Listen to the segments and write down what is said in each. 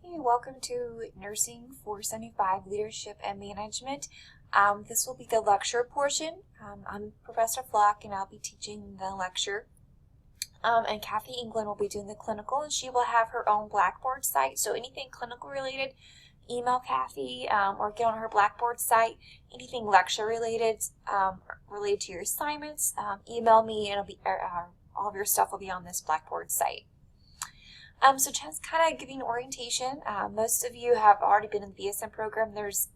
Hey, welcome to Nursing 475 Leadership and Management. This will be the lecture portion. I'm Professor Flock and I'll be teaching the lecture. And Kathy England will be doing the clinical, and she will have her own Blackboard site. So anything clinical related, email Kathy or get on her Blackboard site. Anything lecture related, related to your assignments, email me, and it'll be all of your stuff will be on this Blackboard site. So just kind of giving orientation. Most of you have already been in the BSN program. There's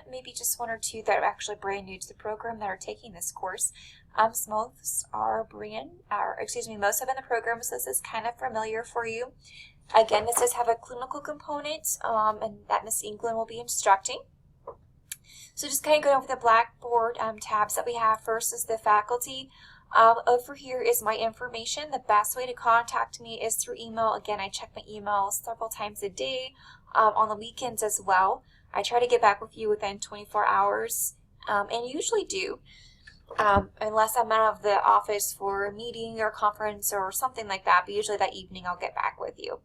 maybe just one or two that are actually brand new to the program that are taking this course. Most are most have been in the program, so this is kind of familiar for you. Again, this does have a clinical component, and that Miss England will be instructing. So just kind of going over the Blackboard tabs that we have. First is the faculty. Over here is my information. The best way to contact me is through email. Again, I check my email several times a day, on the weekends as well. I try to get back with you within 24 hours, and usually do, unless I'm out of the office for a meeting or conference or something like that, but usually that evening I'll get back with you.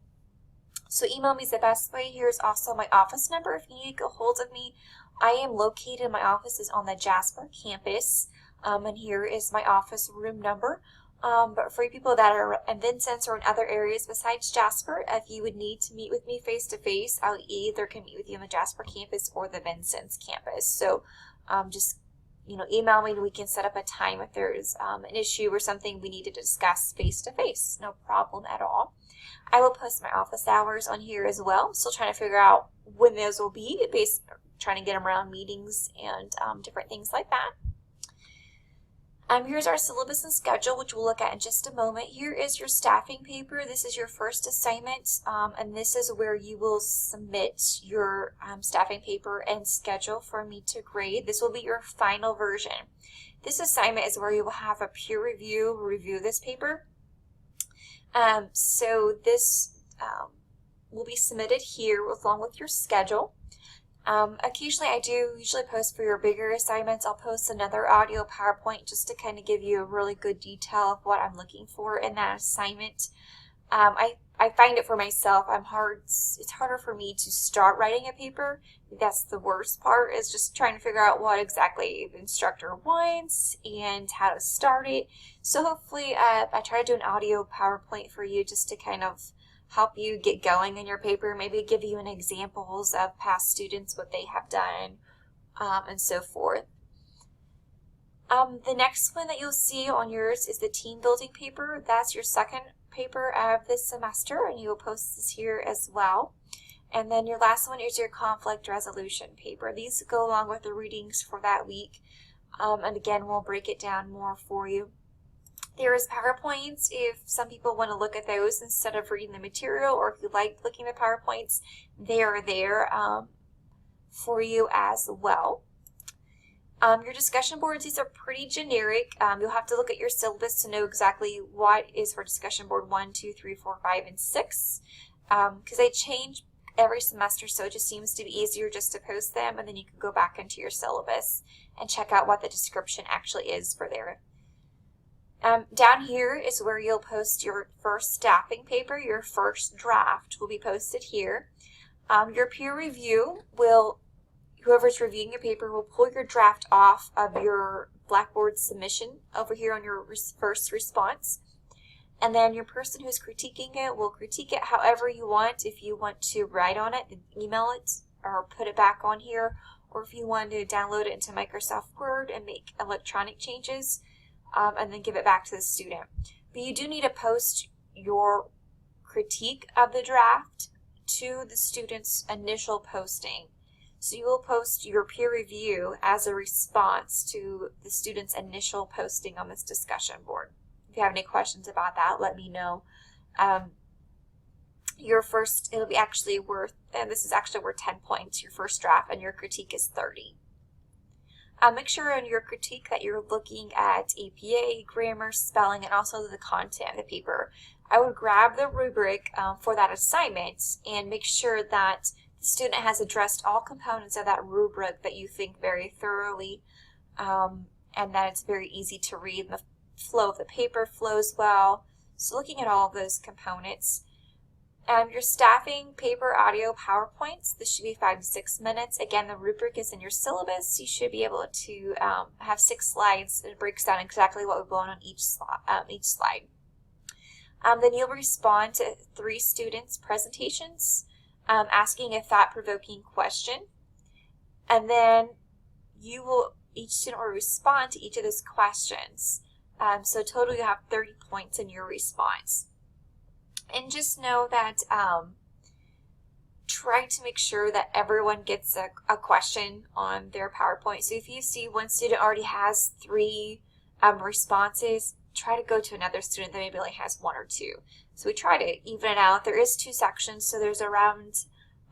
So email me is the best way. Here's also my office number if you need to get a hold of me. I am located, my office is on the Jasper campus. And here is my office room number. But for you people that are in Vincennes or in other areas besides Jasper, if you would need to meet with me face-to-face, I either can meet with you on the Jasper campus or the Vincennes campus. So just email me and we can set up a time if there's an issue or something we need to discuss face-to-face. No problem at all. I will post my office hours on here as well. I'm still trying to figure out when those will be, trying to get them around meetings and different things like that. Here's our syllabus and schedule, which we'll look at in just a moment. Here is your staffing paper. This is your first assignment, and this is where you will submit your staffing paper and schedule for me to grade. This will be your final version. This assignment is where you will have a peer review this paper. So this will be submitted here along with your schedule. Occasionally I do usually post for your bigger assignments. I'll post another audio PowerPoint just to kind of give you a really good detail of what I'm looking for in that assignment. I find it for myself, it's harder for me to start writing a paper. That's the worst part, is just trying to figure out what exactly the instructor wants and how to start it. So hopefully I try to do an audio PowerPoint for you just to kind of help you get going in your paper, maybe give you an examples of past students, what they have done, and so forth. The next one that you'll see on yours is the team building paper. That's your second paper of this semester, and you will post this here as well. And then your last one is your conflict resolution paper. These go along with the readings for that week, and again, we'll break it down more for you. There is PowerPoints if some people want to look at those instead of reading the material, or if you like looking at PowerPoints, they are there for you as well. Your discussion boards, these are pretty generic. You'll have to look at your syllabus to know exactly what is for discussion board 1, 2, 3, 4, 5, and 6, because they change every semester, so it just seems to be easier just to post them, and then you can go back into your syllabus and check out what the description actually is for there. Down here is where you'll post your first staffing paper. Your first draft will be posted here. Your peer review whoever's reviewing your paper will pull your draft off of your Blackboard submission over here on your first response. And then your person who's critiquing it will critique it however you want. If you want to write on it, then email it or put it back on here. Or if you want to download it into Microsoft Word and make electronic changes, and then give it back to the student. But you do need to post your critique of the draft to the student's initial posting. So you will post your peer review as a response to the student's initial posting on this discussion board. If you have any questions about that, let me know. It'll be actually worth, and this is actually worth 10 points, your first draft, and your critique is 30. Make sure in your critique that you're looking at APA, grammar, spelling, and also the content of the paper. I would grab the rubric for that assignment and make sure that the student has addressed all components of that rubric that you think very thoroughly, and that it's very easy to read. The flow of the paper flows well. So looking at all of those components. Your staffing, paper, audio, PowerPoints, this should be 5 to 6 minutes. Again, the rubric is in your syllabus. You should be able to have 6 slides. It breaks down exactly what we're going on each slide. Then you'll respond to 3 students' presentations, asking a thought-provoking question. And then each student will respond to each of those questions. So total you have 30 points in your response. And just know that try to make sure that everyone gets a question on their PowerPoint. So if you see one student already has 3 responses, try to go to another student that maybe only has 1 or 2. So we try to even it out. There is 2 sections, so there's around,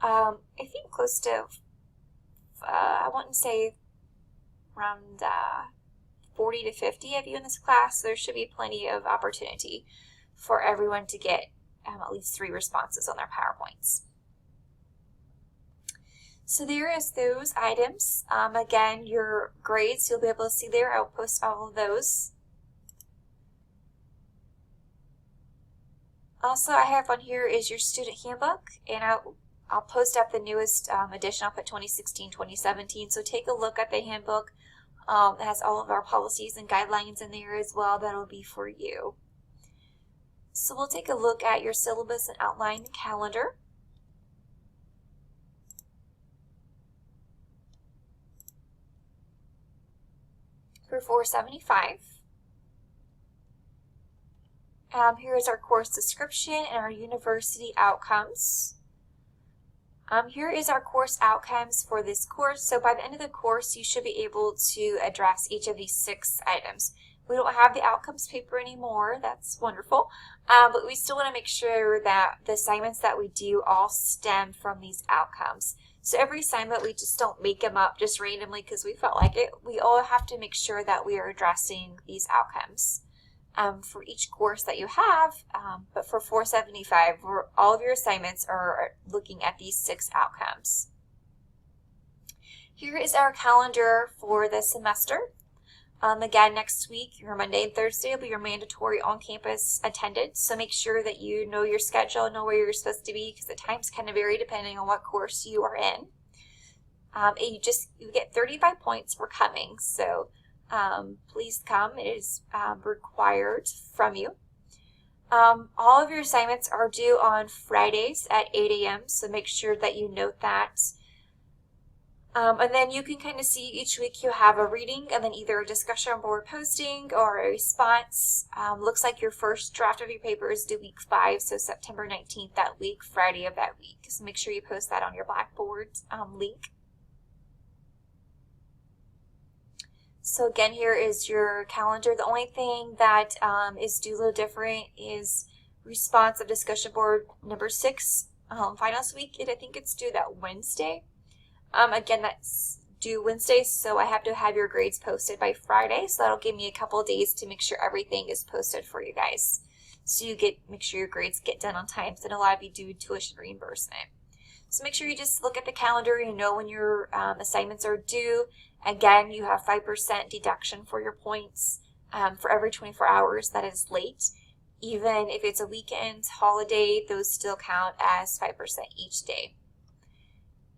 I think close to, I wouldn't say around 40 to 50 of you in this class. So there should be plenty of opportunity for everyone to get at least 3 responses on their PowerPoints. So there is those items. Again, your grades you'll be able to see there. I'll post all of those. Also, I have on here is your student handbook, and I'll post up the newest edition. I'll put 2016, 2017. So take a look at the handbook. It has all of our policies and guidelines in there as well. That'll be for you. So we'll take a look at your syllabus and outline calendar. For 475. Here is our course description and our university outcomes. Here is our course outcomes for this course. So by the end of the course, you should be able to address each of these 6 items. We don't have the outcomes paper anymore. That's wonderful. But we still want to make sure that the assignments that we do all stem from these outcomes. So every assignment, we just don't make them up just randomly because we felt like it. We all have to make sure that we are addressing these outcomes for each course that you have. But for 475, all of your assignments are looking at these 6 outcomes. Here is our calendar for the semester. Again, next week, your Monday and Thursday will be your mandatory on-campus attendance. So make sure that you know your schedule, know where you're supposed to be, because the times kind of vary depending on what course you are in. And you get 35 points for coming. So please come. It is required from you. All of your assignments are due on Fridays at 8 a.m. So make sure that you note that. And then you can kind of see each week you have a reading and then either a discussion board posting or a response. Looks like your first draft of your paper is due week 5, so September 19th that week, Friday of that week. So make sure you post that on your Blackboard link. So again, here is your calendar. The only thing that is due a little different is response of discussion board number 6, finals week. I think it's due that Wednesday. Again, that's due Wednesday, so I have to have your grades posted by Friday, so that'll give me a couple of days to make sure everything is posted for you guys. So make sure your grades get done on time, so a lot of you do tuition reimbursement. So make sure you just look at the calendar, you know when your assignments are due. Again, you have 5% deduction for your points for every 24 hours that is late. Even if it's a weekend, holiday, those still count as 5% each day.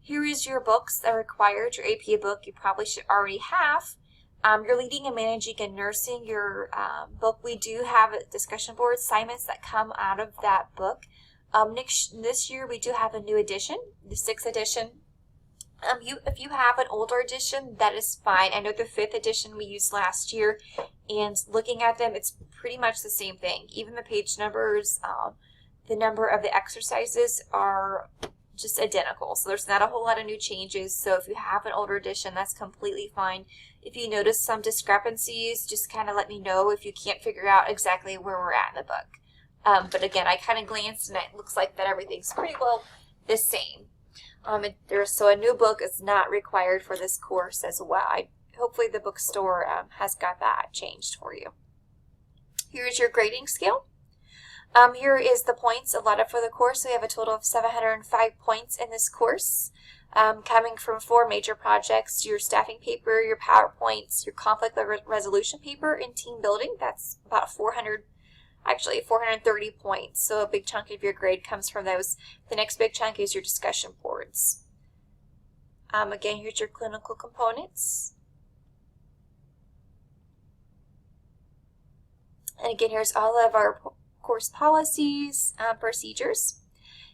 Here is your books that are required. Your AP book you probably should already have. Your Leading and Managing in Nursing, your book, we do have a discussion board assignments that come out of that book. This year we do have a new edition, the 6th edition. If you have an older edition, that is fine. I know the 5th edition we used last year, and looking at them, it's pretty much the same thing. Even the page numbers, the number of the exercises are just identical. So there's not a whole lot of new changes. So if you have an older edition, that's completely fine. If you notice some discrepancies, just kind of let me know if you can't figure out exactly where we're at in the book. But again, I kind of glanced and it looks like that everything's pretty well the same. So a new book is not required for this course as well. Hopefully the bookstore has got that changed for you. Here's your grading scale. Here is the points allotted for the course. We have a total of 705 points in this course, coming from 4 major projects: your staffing paper, your PowerPoints, your conflict resolution paper, and team building. That's about 400 actually 430 points. So a big chunk of your grade comes from those. The next big chunk is your discussion boards. Again, here's your clinical components. And again, here's all of our course policies, procedures.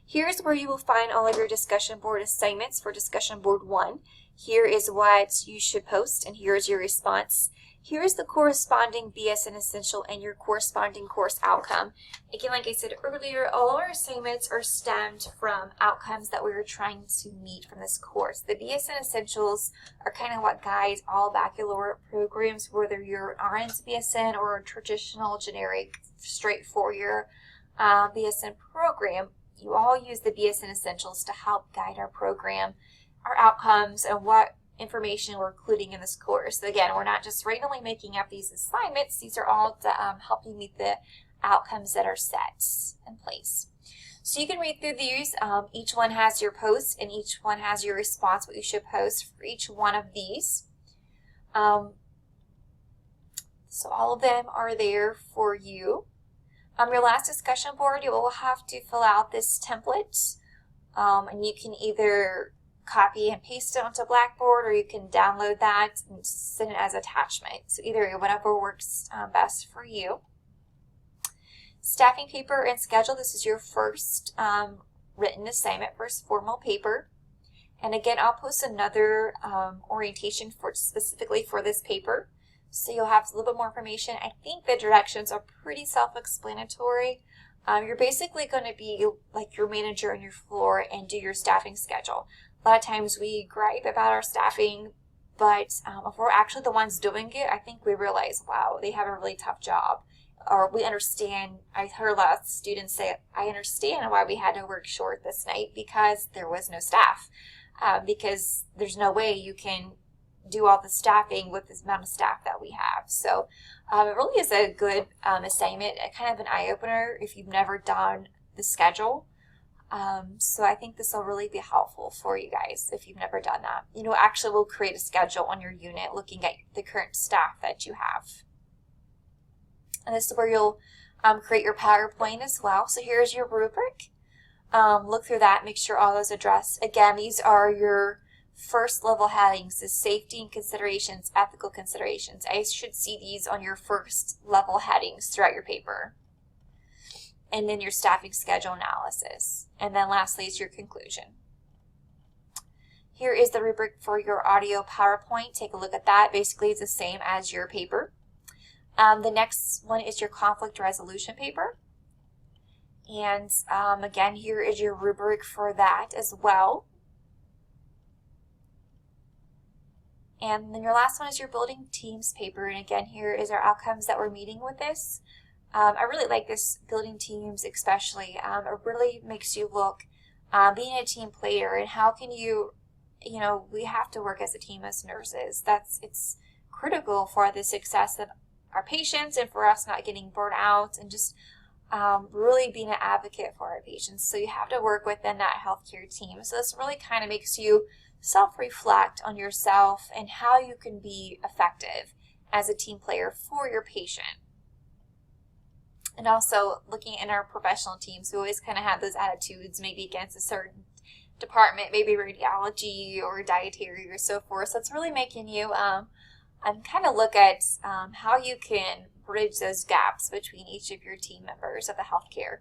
Here's where you will find all of your discussion board assignments for discussion board 1. Here is what you should post, and here's your response. Here's the corresponding BSN Essential and your corresponding course outcome. Again, like I said earlier, all our assignments are stemmed from outcomes that we are trying to meet from this course. The BSN Essentials are kind of what guides all baccalaureate programs, whether you're RN's BSN or a traditional, generic, straight four-year BSN program. You all use the BSN Essentials to help guide our program, our outcomes, and what information we're including in this course. So again, we're not just randomly making up these assignments. These are all to help you meet the outcomes that are set in place. So you can read through these. Each one has your post and each one has your response, what you should post for each one of these. So all of them are there for you. Your last discussion board, you will have to fill out this template, and you can either copy and paste it onto Blackboard, or you can download that and send it as attachment. So either whatever works best for you. Staffing paper and schedule. This is your first written assignment, first formal paper. And again, I'll post another orientation specifically for this paper, so you'll have a little bit more information. I think the directions are pretty self-explanatory. You're basically going to be like your manager on your floor and do your staffing schedule. A lot of times we gripe about our staffing, but if we're actually the ones doing it, I think we realize, wow, they have a really tough job. Or we understand. I heard a lot of students say, I understand why we had to work short this night, because there was no staff. Because there's no way you can do all the staffing with this amount of staff that we have. So it really is a good assignment, kind of an eye-opener if you've never done the schedule. So I think this will really be helpful for you guys if you've never done that. You know, actually we'll create a schedule on your unit looking at the current staff that you have. And this is where you'll create your PowerPoint as well. So here's your rubric. Look through that, make sure all those addressed. Again, these are your first level headings, the safety and considerations, ethical considerations. I should see these on your first level headings throughout your paper. And then your staffing schedule analysis. And then lastly is your conclusion. Here is the rubric for your audio PowerPoint. Take a look at that. Basically, it's the same as your paper. The next one is your conflict resolution paper. And again, here is your rubric for that as well. And then your last one is your building teams paper. And again, here is our outcomes that we're meeting with this. I really like this building teams especially. It really makes you look, being a team player, and how can you know, we have to work as a team as nurses. It's critical for the success of our patients and for us not getting burnt out, and just really being an advocate for our patients. So you have to work within that healthcare team. So this really kind of makes you self-reflect on yourself and how you can be effective as a team player for your patient. And also looking in our professional teams, we always kind of have those attitudes maybe against a certain department, maybe radiology or dietary or so forth. So it's really making you kind of look at how you can bridge those gaps between each of your team members of the healthcare.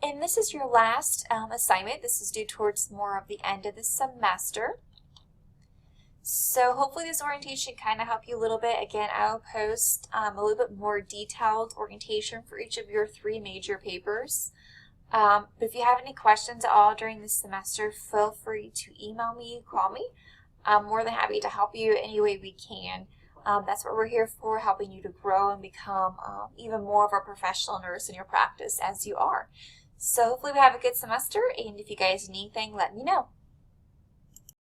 And this is your last assignment. This is due towards more of the end of the semester. So hopefully this orientation kind of helped you a little bit. Again, I'll post a little bit more detailed orientation for each of your 3 major papers. But if you have any questions at all during this semester, feel free to email me, call me. I'm more than happy to help you any way we can. That's what we're here for, helping you to grow and become even more of a professional nurse in your practice as you are. So hopefully we have a good semester, and if you guys need anything, let me know.